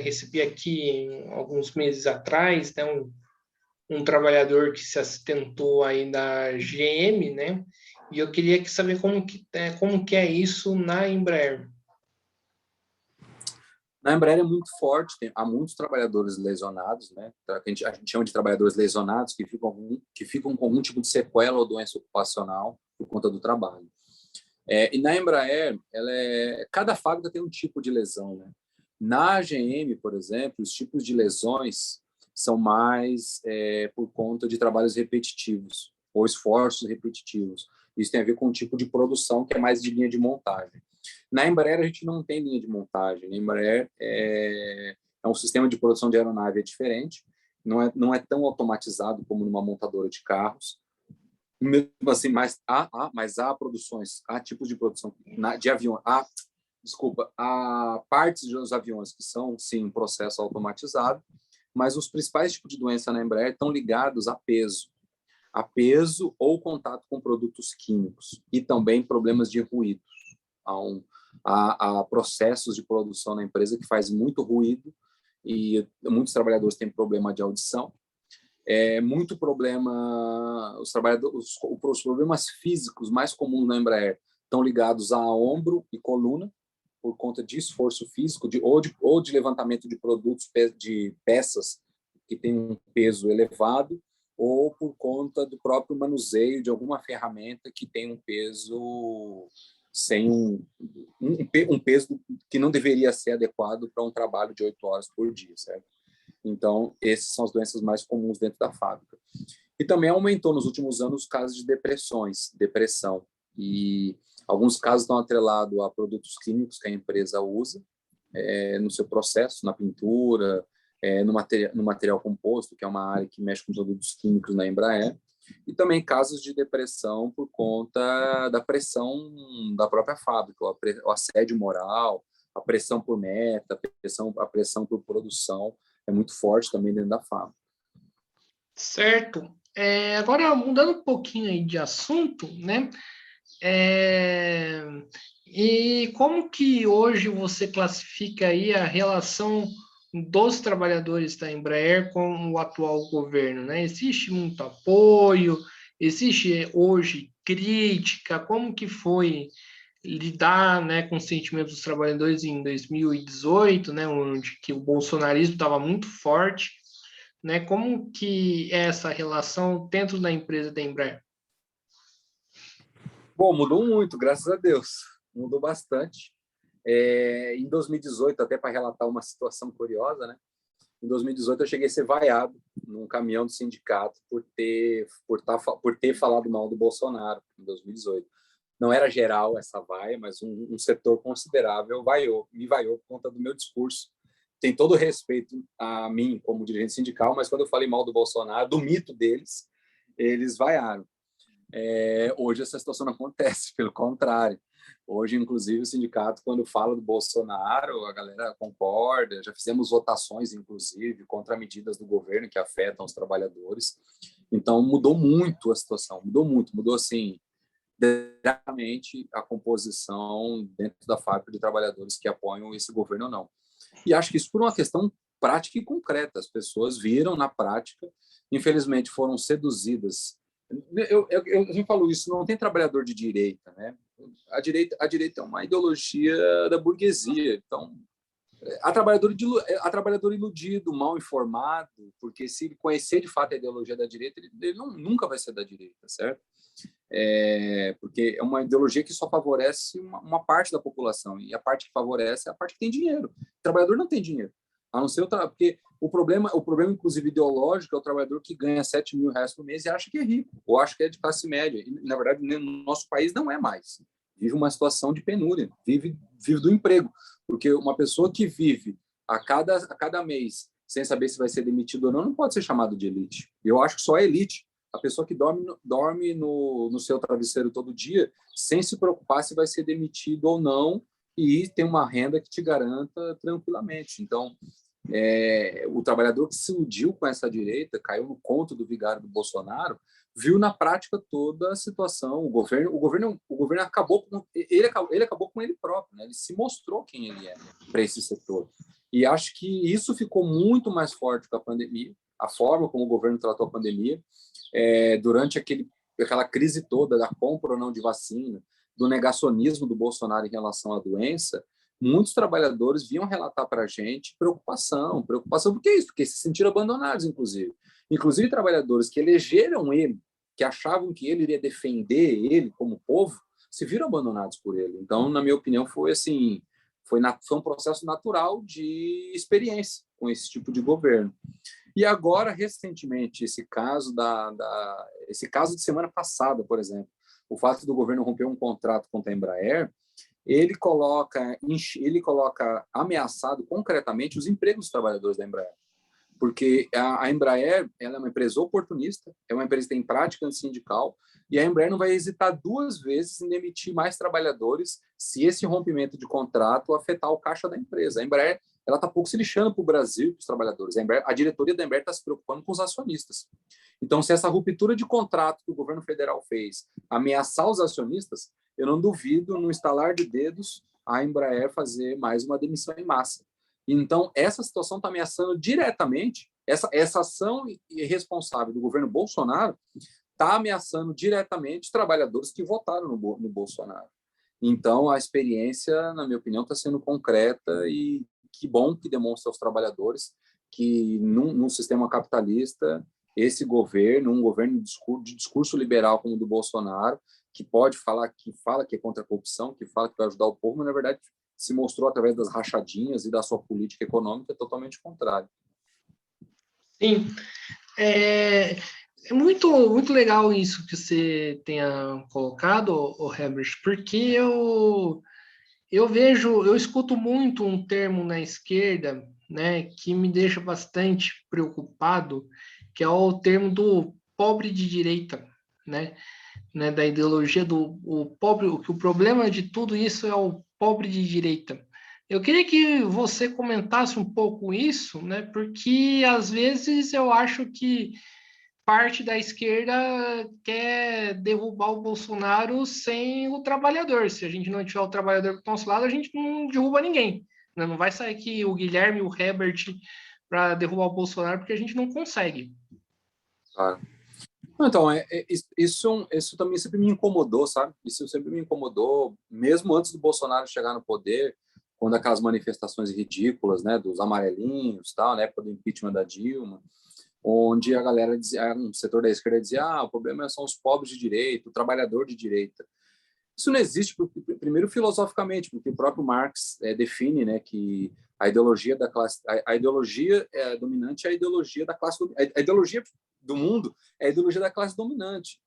S1: recebi aqui alguns meses atrás, né, um trabalhador que se acidentou aí na GM, né? E eu queria saber como que é isso na Embraer.
S2: Na Embraer é muito forte, há muitos trabalhadores lesionados, né? A gente chama de trabalhadores lesionados que ficam com algum tipo de sequela ou doença ocupacional por conta do trabalho. E na Embraer, cada fábrica tem um tipo de lesão, né? Na AGM, por exemplo, os tipos de lesões são mais por conta de trabalhos repetitivos ou esforços repetitivos. Isso tem a ver com o tipo de produção que é mais de linha de montagem. Na Embraer, a gente não tem linha de montagem. Na Embraer, um sistema de produção de aeronave diferente, não é tão automatizado como numa montadora de carros. Mesmo assim, mas há produções, há tipos de produção de aviões, há partes dos aviões que são, sim, um processo automatizado, mas os principais tipos de doença na Embraer estão ligados a peso ou contato com produtos químicos e também problemas de ruído. Há processos de produção na empresa que faz muito ruído e muitos trabalhadores têm problema de audição. Muito problema, os problemas físicos mais comuns na Embraer estão ligados a ombro e coluna, por conta de esforço físico, ou de levantamento de produtos, de peças que têm um peso elevado, ou por conta do próprio manuseio de alguma ferramenta que tem um peso sem um peso que não deveria ser adequado para um trabalho de 8 horas por dia, certo? Então, essas são as doenças mais comuns dentro da fábrica. E também aumentou nos últimos anos os casos de depressão. E alguns casos estão atrelados a produtos químicos que a empresa usa no seu processo, na pintura, no material composto, que é uma área que mexe com produtos químicos na Embraer. E também casos de depressão por conta da pressão da própria fábrica, o assédio moral, a pressão por meta, a pressão por produção é muito forte também dentro da fábrica.
S1: Certo. Agora, mudando um pouquinho aí de assunto, né? E como que hoje você classifica aí a relação dos trabalhadores da Embraer com o atual governo, né? Existe muito apoio? Existe hoje crítica? Como que foi lidar, né, com os sentimentos dos trabalhadores em 2018, né, onde que o bolsonarismo estava muito forte, né? Como que é essa relação dentro da empresa da Embraer?
S2: Bom, mudou muito, graças a Deus. Mudou bastante. Em 2018, até para relatar uma situação curiosa, né? Em 2018 eu cheguei a ser vaiado num caminhão do sindicato por ter falado mal do Bolsonaro em 2018. Não era geral essa vaia, mas um setor considerável me vaiou por conta do meu discurso. Tem todo o respeito a mim como dirigente sindical, mas quando eu falei mal do Bolsonaro, do mito deles, eles vaiaram. Hoje essa situação não acontece, pelo contrário. Hoje, inclusive, o sindicato, quando fala do Bolsonaro, a galera concorda, já fizemos votações, inclusive, contra medidas do governo que afetam os trabalhadores. Então, mudou muito a situação, mudou assim, drasticamente a composição dentro da fábrica de trabalhadores que apoiam esse governo ou não. E acho que isso por uma questão prática e concreta. As pessoas viram na prática, infelizmente foram seduzidas. Eu sempre falo isso, não tem trabalhador de direita, né? A direita é uma ideologia da burguesia. Então, há trabalhador iludido, mal informado, porque se ele conhecer de fato a ideologia da direita, ele nunca vai ser da direita, certo? Porque é uma ideologia que só favorece uma parte da população, e a parte que favorece é a parte que tem dinheiro. O trabalhador não tem dinheiro, a não ser porque o problema, inclusive, ideológico é o trabalhador que ganha 7 mil reais por mês e acha que é rico, ou acha que é de classe média. E, na verdade, no nosso país não é mais. Vive uma situação de penúria, vive do emprego. Porque uma pessoa que vive a cada mês sem saber se vai ser demitido ou não pode ser chamado de elite. Eu acho que só é elite a pessoa que dorme no seu travesseiro todo dia sem se preocupar se vai ser demitido ou não e tem uma renda que te garanta tranquilamente. Então, o trabalhador que se iludiu com essa direita, caiu no conto do vigário do Bolsonaro, viu na prática toda a situação. O governo acabou com ele próprio, né? Ele se mostrou quem ele é para esse setor. E acho que isso ficou muito mais forte com a pandemia, a forma como o governo tratou a pandemia. Durante aquele aquela crise toda da compra ou não de vacina, do negacionismo do Bolsonaro em relação à doença, muitos trabalhadores vinham relatar para a gente preocupação, por que isso? Porque se sentiram abandonados, inclusive trabalhadores que elegeram ele, que achavam que ele iria defender ele como povo, se viram abandonados por ele. Então, na minha opinião, foi assim, foi um processo natural de experiência com esse tipo de governo. E agora, recentemente, esse caso de semana passada, por exemplo, o fato do governo romper um contrato com a Embraer, ele coloca ameaçado concretamente os empregos dos trabalhadores da Embraer. Porque a Embraer ela é uma empresa oportunista, é uma empresa que tem prática antissindical, e a Embraer não vai hesitar 2 vezes em demitir mais trabalhadores se esse rompimento de contrato afetar o caixa da empresa. A Embraer ela está pouco se lixando para o Brasil e para os trabalhadores. A diretoria da Embraer está se preocupando com os acionistas. Então, se essa ruptura de contrato que o governo federal fez ameaçar os acionistas, eu não duvido, no estalar de dedos, a Embraer fazer mais uma demissão em massa. Então, essa situação está ameaçando diretamente, essa ação irresponsável do governo Bolsonaro está ameaçando diretamente trabalhadores que votaram no Bolsonaro. Então, a experiência, na minha opinião, está sendo concreta e que bom que demonstra aos trabalhadores que, num sistema capitalista, esse governo, um governo de discurso liberal como o do Bolsonaro, que fala que é contra a corrupção, que fala que vai ajudar o povo, mas, na verdade, se mostrou, através das rachadinhas e da sua política econômica, totalmente contrário.
S1: Sim. É muito legal isso que você tenha colocado, o Herbert, porque eu escuto muito um termo na esquerda, né, que me deixa bastante preocupado, que é o termo do pobre de direita, né, da ideologia do o pobre, que o problema de tudo isso é o pobre de direita. Eu queria que você comentasse um pouco isso, né, porque às vezes eu acho que parte da esquerda quer derrubar o Bolsonaro sem o trabalhador. Se a gente não tiver o trabalhador do nosso lado, a gente não derruba ninguém. Não vai sair aqui o Guilherme e o Herbert para derrubar o Bolsonaro, porque a gente não consegue.
S2: Claro. Então, isso também sempre me incomodou, sabe? Isso sempre me incomodou, mesmo antes do Bolsonaro chegar no poder, quando aquelas manifestações ridículas, né, dos amarelinhos, tal, na época do impeachment da Dilma, onde a galera dizia, um setor da esquerda dizia, o problema são os pobres de direita, o trabalhador de direita. Isso não existe, primeiro filosoficamente, porque o próprio Marx define, né, que a ideologia da classe, a ideologia dominante é a ideologia da classe, a ideologia do mundo é a ideologia da classe dominante.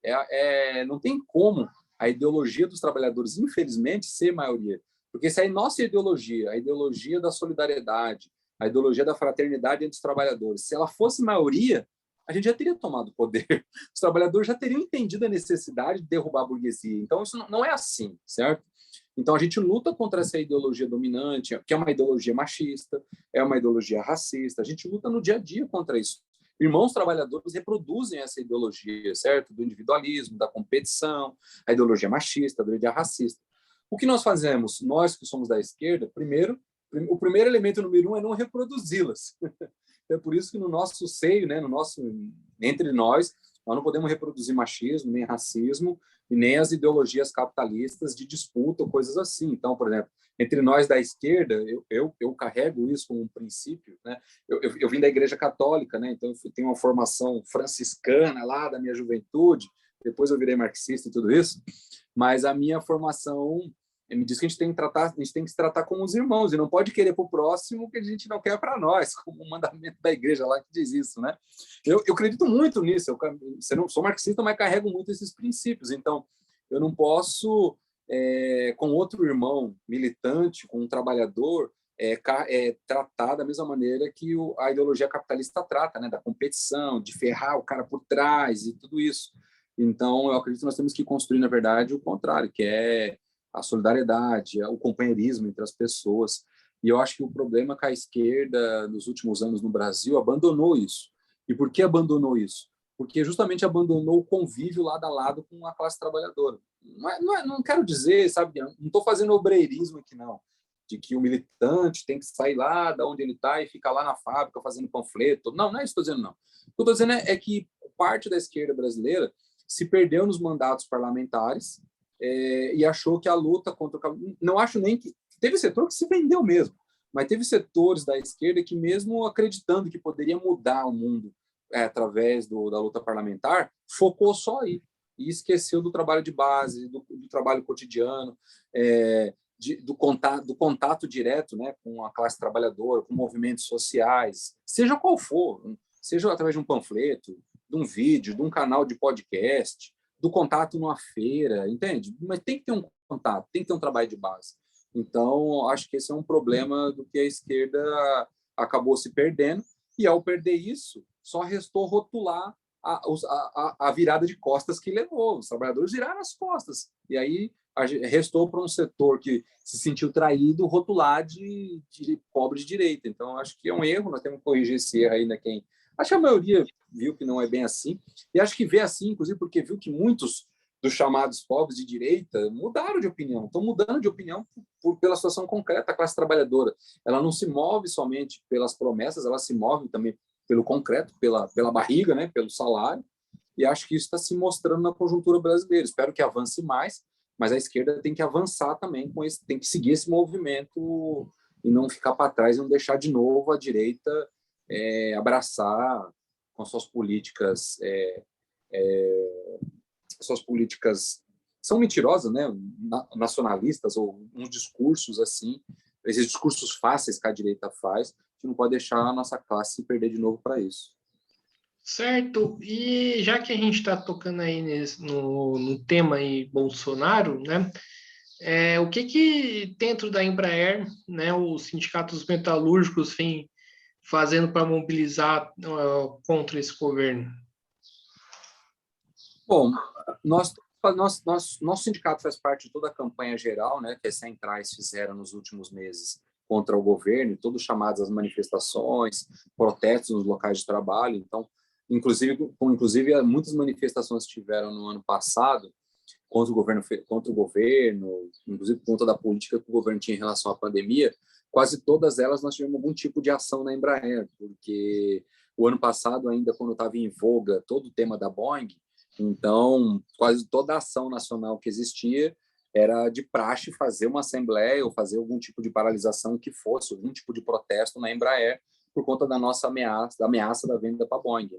S2: Não tem como a ideologia dos trabalhadores, infelizmente, ser maioria, porque se a nossa ideologia, a ideologia da solidariedade, a ideologia da fraternidade entre os trabalhadores, se ela fosse maioria, a gente já teria tomado o poder. Os trabalhadores já teriam entendido a necessidade de derrubar a burguesia. Então, isso não é assim, certo? Então, a gente luta contra essa ideologia dominante, que é uma ideologia machista, é uma ideologia racista. A gente luta no dia a dia contra isso. Irmãos trabalhadores reproduzem essa ideologia, certo? Do individualismo, da competição, a ideologia machista, a ideologia racista. O que nós fazemos, nós que somos da esquerda, o primeiro elemento número 1 é não reproduzi-las. É por isso que no nosso seio, né, entre nós não podemos reproduzir machismo, nem racismo, e nem as ideologias capitalistas de disputa ou coisas assim. Então, por exemplo, entre nós da esquerda, eu carrego isso como um princípio, né? Eu vim da Igreja Católica, né? Então eu tenho uma formação franciscana lá da minha juventude, depois eu virei marxista e tudo isso, mas a minha formação me diz que a gente tem que se tratar como os irmãos e não pode querer para o próximo o que a gente não quer para nós, como o mandamento da igreja lá que diz isso, né? Eu acredito muito nisso. Eu não sou marxista, mas carrego muito esses princípios. Então, eu não posso, com outro irmão militante, com um trabalhador, tratar da mesma maneira que a ideologia capitalista trata, né? Da competição, de ferrar o cara por trás e tudo isso. Então, eu acredito que nós temos que construir, na verdade, o contrário, que é a solidariedade, o companheirismo entre as pessoas. E eu acho que o problema é que a esquerda, nos últimos anos no Brasil, abandonou isso. E por que abandonou isso? Porque justamente abandonou o convívio lado a lado com a classe trabalhadora. Não quero dizer, sabe, não estou fazendo obreirismo aqui, não, de que o militante tem que sair lá de onde ele está e ficar lá na fábrica fazendo panfleto. Não é isso que estou dizendo, não. O que eu estou dizendo é que parte da esquerda brasileira se perdeu nos mandatos parlamentares e achou que a luta contra o... Não acho nem que... Teve setor que se vendeu mesmo, mas teve setores da esquerda que, mesmo acreditando que poderia mudar o mundo através da luta parlamentar, focou só aí e esqueceu do trabalho de base, do trabalho cotidiano, do contato direto, né, com a classe trabalhadora, com movimentos sociais, seja qual for, seja através de um panfleto, de um vídeo, de um canal de podcast, do contato numa feira, entende? Mas tem que ter um contato, tem que ter um trabalho de base. Então, acho que esse é um problema do que a esquerda acabou se perdendo, e ao perder isso, só restou rotular a virada de costas que levou. Os trabalhadores viraram as costas. E aí restou para um setor que se sentiu traído rotular de pobre de direita. Então, acho que é um erro, nós temos que corrigir esse erro ainda. Acho que a maioria viu que não é bem assim, e acho que vê assim, inclusive, porque viu que muitos dos chamados pobres de direita mudaram de opinião, estão mudando de opinião pela situação concreta. A classe trabalhadora, ela não se move somente pelas promessas, ela se move também pelo concreto, pela barriga, né, pelo salário, e acho que isso está se mostrando na conjuntura brasileira. Espero que avance mais, mas a esquerda tem que avançar também, tem que seguir esse movimento e não ficar para trás e não deixar de novo a direita abraçar com suas políticas são mentirosas, né, nacionalistas, ou uns discursos assim, esses discursos fáceis que a direita faz. A gente não pode deixar a nossa classe se perder de novo para isso.
S1: Certo, e já que a gente está tocando aí no tema aí Bolsonaro, né, o que dentro da Embraer, né, os sindicatos metalúrgicos vêm fazendo para mobilizar contra esse governo?
S2: Bom, nosso sindicato faz parte de toda a campanha geral, né, que as centrais fizeram nos últimos meses contra o governo, todos chamados às manifestações, protestos nos locais de trabalho. Então, inclusive muitas manifestações tiveram no ano passado contra o governo, inclusive por conta da política que o governo tinha em relação à pandemia. Quase todas elas nós tivemos algum tipo de ação na Embraer, porque o ano passado, ainda quando estava em voga todo o tema da Boeing, então quase toda a ação nacional que existia era de praxe fazer uma assembleia ou fazer algum tipo de paralisação que fosse, algum tipo de protesto na Embraer por conta da nossa ameaça da venda para a Boeing.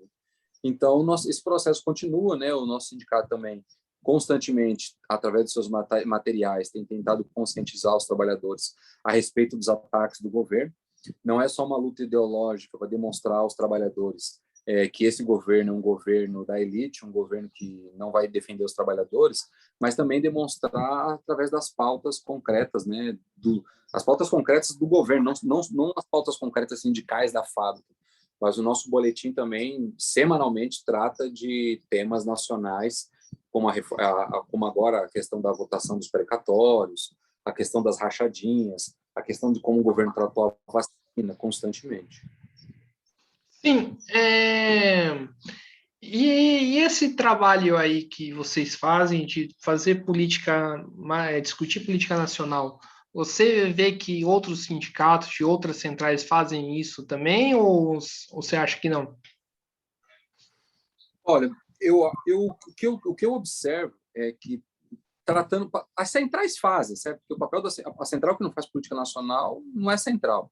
S2: Então, esse processo continua, né? O nosso sindicato também constantemente, através de seus materiais, tem tentado conscientizar os trabalhadores a respeito dos ataques do governo. Não é só uma luta ideológica para demonstrar aos trabalhadores que esse governo é um governo da elite, um governo que não vai defender os trabalhadores, mas também demonstrar através das pautas concretas, né, as pautas concretas do governo, não as pautas concretas sindicais da fábrica, mas o nosso boletim também, semanalmente, trata de temas nacionais, como agora a questão da votação dos precatórios, a questão das rachadinhas, a questão de como o governo tratou a vacina constantemente.
S1: Sim, e esse trabalho aí que vocês fazem de fazer política, discutir política nacional, você vê que outros sindicatos de outras centrais fazem isso também, ou você acha que não?
S2: Olha, o que eu observo é que as centrais fazem, certo? Porque o papel a central que não faz política nacional não é central,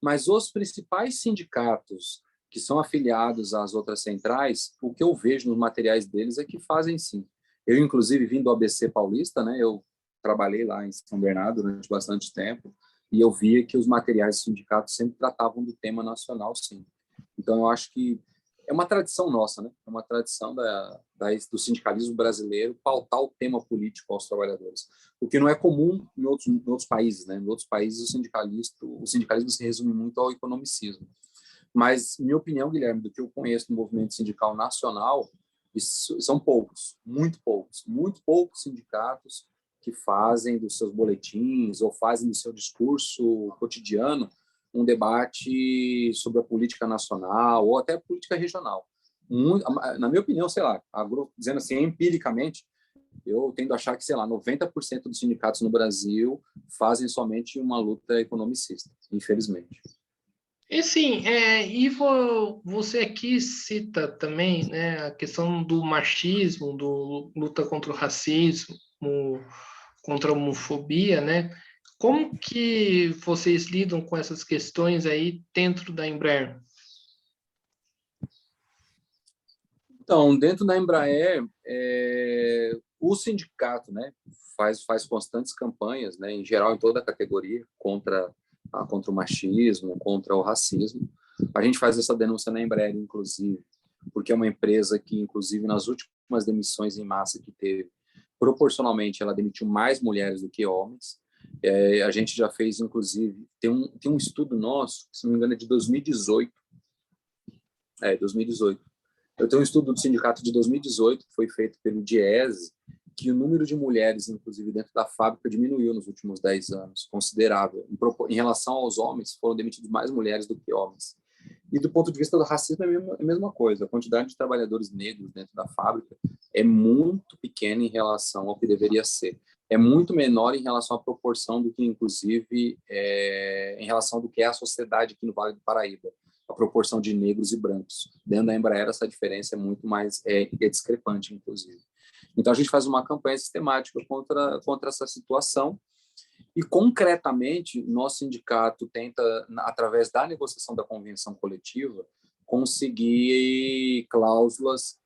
S2: mas os principais sindicatos que são afiliados às outras centrais, o que eu vejo nos materiais deles é que fazem sim. Eu, inclusive, vim do ABC Paulista, né? Eu trabalhei lá em São Bernardo durante bastante tempo e eu via que os materiais dos sindicatos sempre tratavam do tema nacional, sim. Então, eu acho que é uma tradição nossa, né? É uma tradição do sindicalismo brasileiro pautar o tema político aos trabalhadores, o que não é comum em outros países, né? Em outros países, o sindicalismo se resume muito ao economicismo. Mas, minha opinião, Guilherme, do que eu conheço no movimento sindical nacional, são muito poucos sindicatos que fazem dos seus boletins ou fazem do seu discurso cotidiano um debate sobre a política nacional ou até a política regional. Na minha opinião, sei lá, dizendo assim, empiricamente, eu tendo a achar que, sei lá, 90% dos sindicatos no Brasil fazem somente uma luta economicista, infelizmente.
S1: E sim, você aqui cita também, né, a questão do machismo, do luta contra o racismo, contra a homofobia, né? Como que vocês lidam com essas questões aí dentro da Embraer?
S2: Então, dentro da Embraer, o sindicato, né, faz constantes campanhas, né, em geral em toda a categoria, contra o machismo, contra o racismo. A gente faz essa denúncia na Embraer, inclusive, porque é uma empresa que, inclusive, nas últimas demissões em massa que teve, proporcionalmente, ela demitiu mais mulheres do que homens. A gente já fez, inclusive, tem um estudo nosso, se não me engano, é de 2018. 2018. Eu tenho um estudo do sindicato de 2018, que foi feito pelo Diese, que o número de mulheres, inclusive dentro da fábrica, diminuiu nos últimos 10 anos, considerável. Em relação aos homens, foram demitidos mais mulheres do que homens. E do ponto de vista do racismo, é a mesma coisa. A quantidade de trabalhadores negros dentro da fábrica é muito pequena em relação ao que deveria ser. É muito menor em relação à proporção do que, inclusive, em relação do que é a sociedade aqui no Vale do Paraíba, a proporção de negros e brancos. Dentro da Embraer, essa diferença é muito mais discrepante, inclusive. Então, a gente faz uma campanha sistemática contra essa situação e, concretamente, nosso sindicato tenta, através da negociação da convenção coletiva, conseguir cláusulas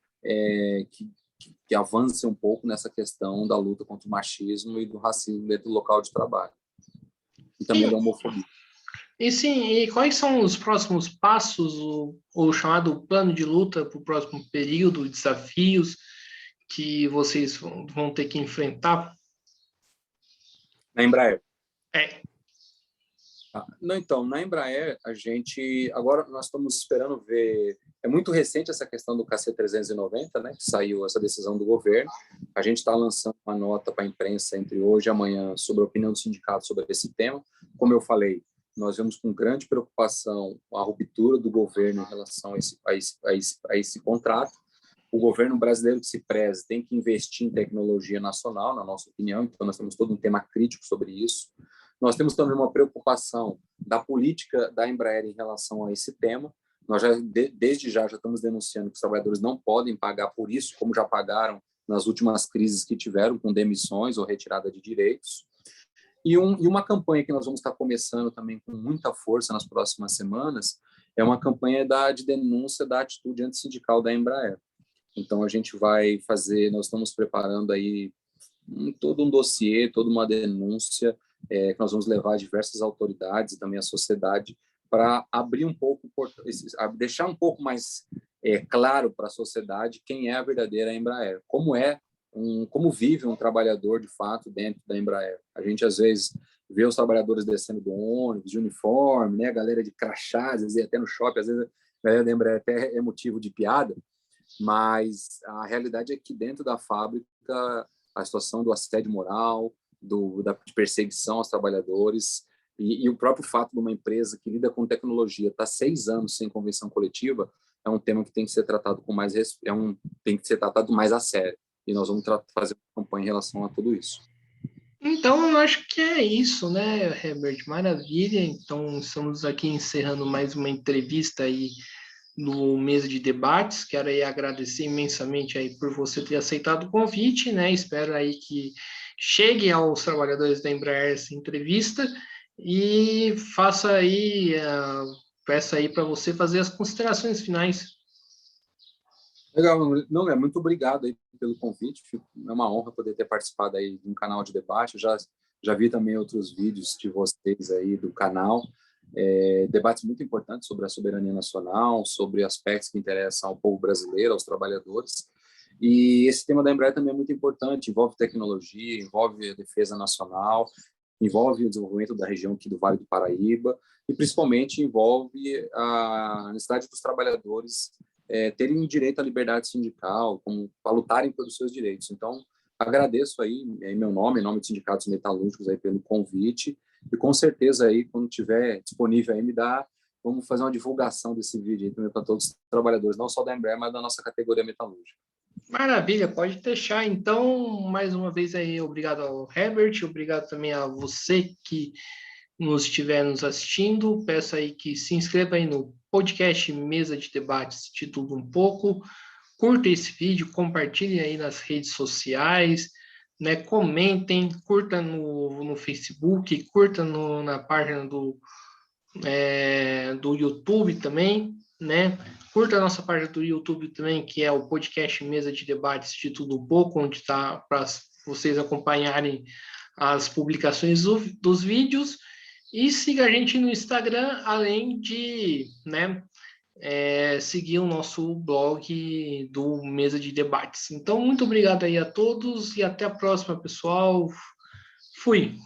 S2: que avancem um pouco nessa questão da luta contra o machismo e do racismo dentro do local de trabalho. E também da homofobia.
S1: E sim, e quais são os próximos passos, o chamado plano de luta para o próximo período, desafios que vocês vão ter que enfrentar?
S2: Na Embraer.
S1: É,
S2: Não, então, na Embraer, agora nós estamos esperando ver, é muito recente essa questão do KC-390, né, que saiu essa decisão do governo. A gente está lançando uma nota para a imprensa entre hoje e amanhã sobre a opinião do sindicato sobre esse tema. Como eu falei, nós vemos com grande preocupação a ruptura do governo em relação a esse contrato. O governo brasileiro que se preze tem que investir em tecnologia nacional, na nossa opinião, então nós temos todo um tema crítico sobre isso. Nós temos também uma preocupação da política da Embraer em relação a esse tema. Nós desde já estamos denunciando que os trabalhadores não podem pagar por isso, como já pagaram nas últimas crises que tiveram, com demissões ou retirada de direitos. E uma campanha que nós vamos estar começando também com muita força nas próximas semanas é uma campanha de denúncia da atitude antissindical da Embraer. Então, a gente vai fazer, nós estamos preparando aí todo um dossiê, toda uma denúncia que nós vamos levar a diversas autoridades e também a sociedade para abrir um pouco, deixar um pouco mais claro para a sociedade quem é a verdadeira Embraer, como vive um trabalhador de fato dentro da Embraer. A gente às vezes vê os trabalhadores descendo do ônibus, de uniforme, né, a galera de crachá, às vezes até no shopping, às vezes a galera da Embraer até é motivo de piada, mas a realidade é que dentro da fábrica a situação do assédio moral, de perseguição aos trabalhadores e o próprio fato de uma empresa que lida com tecnologia estar 6 anos sem convenção coletiva é um tema que tem que ser tratado tem que ser tratado mais a sério e nós vamos fazer uma campanha em relação a tudo isso.
S1: então, eu acho que é isso, né, Herbert? Maravilha. Então, estamos aqui encerrando mais uma entrevista aí no Mesa de Debates. Quero aí agradecer imensamente aí por você ter aceitado o convite, né? Espero aí que chegue aos trabalhadores da Embraer essa entrevista e faça aí, peça aí para você fazer as considerações finais.
S2: Legal, não, muito obrigado aí pelo convite. É uma honra poder ter participado aí de um canal de debate. Eu já vi também outros vídeos de vocês aí do canal. Debates muito importantes sobre a soberania nacional, sobre aspectos que interessam ao povo brasileiro, aos trabalhadores. E esse tema da Embraer também é muito importante, envolve tecnologia, envolve a defesa nacional, envolve o desenvolvimento da região aqui do Vale do Paraíba e principalmente envolve a necessidade dos trabalhadores terem direito à liberdade sindical, para lutarem pelos seus direitos. Então, agradeço aí, em meu nome, em nome dos sindicatos metalúrgicos, aí, pelo convite, e com certeza aí, quando tiver disponível aí, vamos fazer uma divulgação desse vídeo aí também para todos os trabalhadores, não só da Embraer, mas da nossa categoria metalúrgica.
S1: Maravilha, pode deixar. Então, mais uma vez aí, obrigado ao Herbert, obrigado também a você que estiver nos assistindo, peço aí que se inscreva aí no podcast Mesa de Debates de Tudo Um Pouco, curta esse vídeo, compartilhe aí nas redes sociais, né? Comentem, curta no Facebook, curta na página do YouTube também, né? Curta a nossa página do YouTube também, que é o podcast Mesa de Debates de Tudo Um Pouco, onde está para vocês acompanharem as publicações dos vídeos. E siga a gente no Instagram, além de, né, seguir o nosso blog do Mesa de Debates. Então, muito obrigado aí a todos e até a próxima, pessoal. Fui!